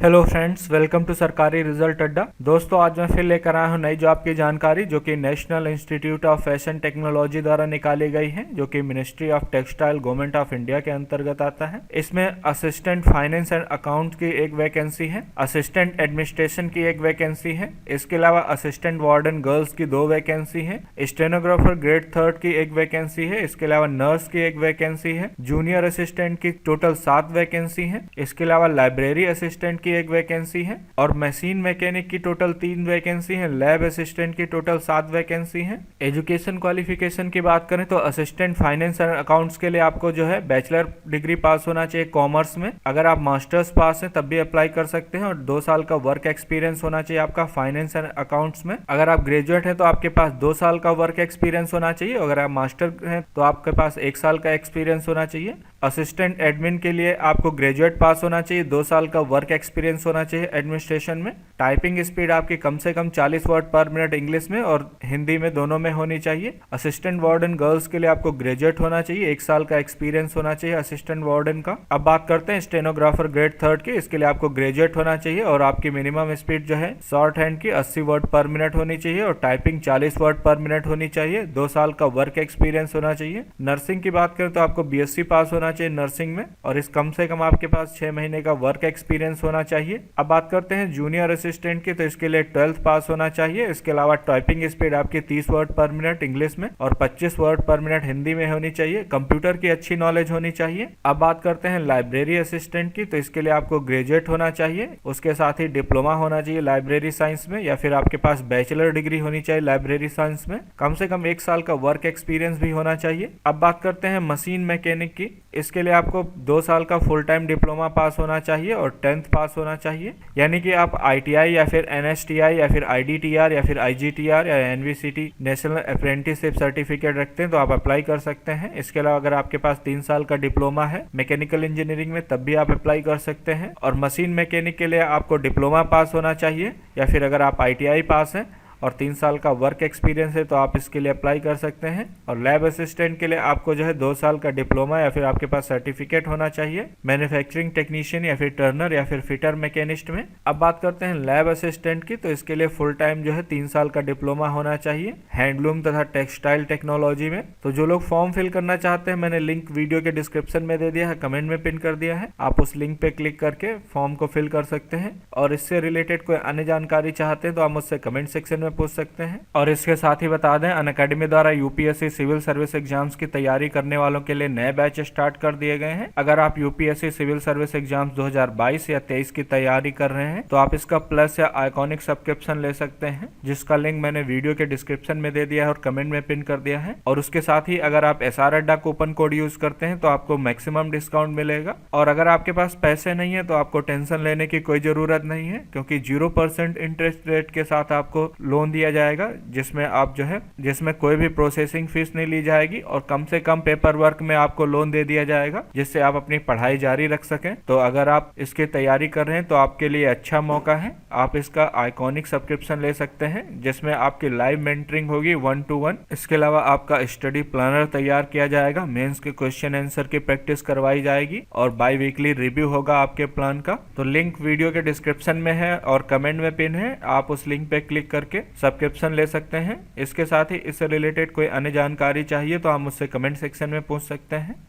Hello friends, welcome to सरकारी result अड्डा। दोस्तों, आज मैं फिर लेकर आया हूँ नई जॉब की जानकारी जो कि national institute of fashion technology द्वारा निकाली गई है, जो कि ministry of textile government of India के अंतर्गत आता है। इसमें असिस्टेंट फाइनेंस एंड अकाउंट की एक वैकेंसी है, असिस्टेंट एडमिनिस्ट्रेशन की एक वैकेंसी है, इसके अलावा असिस्टेंट वार्डन गर्ल्स की 2 वैकेंसी है, स्टेनोग्राफर ग्रेड 3 की एक वैकेंसी है, इसके अलावा नर्स की एक वैकेंसी है, जूनियर असिस्टेंट की टोटल 7 वैकेंसी है, इसके अलावा लाइब्रेरी असिस्टेंट की एक वैकेंसी है और मशीन मैकेनिक की टोटल 3 वैकेंसी है, लैब असिस्टेंट की टोटल 7 वैकेंसी है। एजुकेशन क्वालिफिकेशन की बात करें तो असिस्टेंट फाइनेंस एंड अकाउंट्स के लिए आपको जो है बैचलर डिग्री पास होना चाहिए कॉमर्स में। अगर आप मास्टर्स पास हैं तब भी अप्लाई कर सकते हैं और 2 साल का वर्क एक्सपीरियंस होना चाहिए आपका फाइनेंस एंड अकाउंट्स में। अगर आप ग्रेजुएट हैं तो आपके पास 2 साल का वर्क एक्सपीरियंस होना चाहिए। अगर आप मास्टर हैं तो आपके पास 1 साल का एक्सपीरियंस होना चाहिए। असिस्टेंट एडमिन के लिए आपको ग्रेजुएट पास होना चाहिए, 2 साल का वर्क एक्सपीरियंस होना चाहिए एडमिनिस्ट्रेशन में। टाइपिंग स्पीड आपकी कम से कम 40 वर्ड पर मिनट इंग्लिश में और हिंदी में दोनों में होनी चाहिए। असिस्टेंट वार्डन गर्ल्स के लिए आपको ग्रेजुएट होना चाहिए, 1 साल का एक्सपीरियंस होना चाहिए असिस्टेंट वार्डन का। अब बात करते हैं स्टेनोग्राफर ग्रेड 3 की। इसके लिए आपको ग्रेजुएट होना चाहिए और आपकी मिनिमम स्पीड जो है शॉर्ट हैंड की 80 वर्ड पर मिनट होनी चाहिए और टाइपिंग 40 वर्ड पर मिनट होनी चाहिए। 2 साल का वर्क एक्सपीरियंस होना चाहिए। नर्सिंग की बात करें तो आपको बीएससी पास होना चाहिए नर्सिंग में और इस कम से कम आपके पास 6 महीने का वर्क एक्सपीरियंस होना चाहिए। अब बात करते हैं जूनियर असिस्टेंट की, तो इसके लिए 12th पास होना चाहिए। इसके अलावा टाइपिंग स्पीड आपकी 30 वर्ड पर मिनट इंग्लिश में और 25 वर्ड पर मिनट हिंदी में होनी चाहिए। कंप्यूटर की अच्छी नॉलेज होनी चाहिए। अब बात करते हैं लाइब्रेरी असिस्टेंट की, तो इसके लिए आपको ग्रेजुएट होना चाहिए, उसके साथ ही डिप्लोमा होना चाहिए लाइब्रेरी साइंस में या फिर आपके पास बैचलर डिग्री होनी चाहिए लाइब्रेरी साइंस में। कम से कम 1 साल का वर्क एक्सपीरियंस भी होना चाहिए। अब बात करते हैं मशीन मैकेनिक की। इसके लिए आपको 2 साल का फुल टाइम डिप्लोमा पास होना चाहिए और 10th पास होना चाहिए। यानी कि आप आईटीआई या फिर एनएसटीआई या फिर आईडीटीआर या फिर आईजीटीआर या एनवीसीटी नेशनल अप्रेंटिसशिप सर्टिफिकेट रखते हैं तो आप अप्लाई कर सकते हैं। इसके अलावा अगर आपके पास 3 साल का डिप्लोमा है मैकेनिकल इंजीनियरिंग में तब भी आप अप्लाई कर सकते हैं। और मशीन मैकेनिक के लिए आपको डिप्लोमा पास होना चाहिए या फिर अगर आप आईटीआई पास हैं और 3 साल का वर्क एक्सपीरियंस है तो आप इसके लिए अप्लाई कर सकते हैं। और लैब असिस्टेंट के लिए आपको जो है 2 साल का डिप्लोमा या फिर आपके पास सर्टिफिकेट होना चाहिए मैन्युफैक्चरिंग टेक्नीशियन या फिर टर्नर या फिर फिटर मैकेनिस्ट में। अब बात करते हैं लैब असिस्टेंट की, तो इसके लिए फुल टाइम जो है 3 साल का डिप्लोमा होना चाहिए हैंडलूम तथा टेक्सटाइल टेक्नोलॉजी में। तो जो लोग फॉर्म फिल करना चाहते हैं मैंने लिंक वीडियो के डिस्क्रिप्शन में दे दिया है, कमेंट में पिन कर दिया है, आप उस लिंक पे क्लिक करके फॉर्म को फिल कर सकते हैं। और इससे रिलेटेड कोई अन्य जानकारी चाहते हैं तो आप मुझसे कमेंट सेक्शन में पूछ सकते हैं। और इसके साथ ही बता दें अनअकैडमी द्वारा यूपीएससी सिविल सर्विस एग्जाम्स की तैयारी करने वालों के लिए नए बैच स्टार्ट कर दिए गए हैं। अगर आप यूपीएससी सिविल सर्विस एग्जाम्स 2022 या 23 की तैयारी कर रहे हैं तो आप इसका प्लस या आइकॉनिक सब्सक्रिप्शन ले सकते हैं, जिसका लिंक मैंने वीडियो के डिस्क्रिप्शन में दे दिया है और कमेंट में पिन कर दिया है। और उसके साथ ही अगर आप एसआर अड्डा कूपन कोड यूज करते हैं तो आपको मैक्सिमम डिस्काउंट मिलेगा। और अगर आपके पास पैसे नहीं है तो आपको टेंशन लेने की कोई जरूरत नहीं है, क्योंकि 0% इंटरेस्ट रेट के साथ आपको लोन दिया जाएगा जिसमें कोई भी प्रोसेसिंग फीस नहीं ली जाएगी और कम से कम पेपर वर्क में आपको लोन दे दिया जाएगा, जिससे आप अपनी पढ़ाई जारी रख सकें। तो अगर आप इसकी तैयारी कर रहे हैं तो आपके लिए अच्छा मौका है, आप इसका आइकॉनिक सब्सक्रिप्शन ले सकते हैं जिसमें आपकी लाइव मेंटरिंग होगी 1 to 1। इसके अलावा आपका स्टडी प्लानर तैयार किया जाएगा, मेंस के क्वेश्चन आंसर की प्रैक्टिस करवाई जाएगी और बाई वीकली रिव्यू होगा आपके प्लान का। तो लिंक वीडियो के डिस्क्रिप्शन में है और कमेंट में पिन है, आप उस लिंक पे क्लिक करके सब्सक्रिप्शन ले सकते हैं। इसके साथ ही इससे रिलेटेड कोई अन्य जानकारी चाहिए तो आप मुझसे कमेंट सेक्शन में पूछ सकते हैं।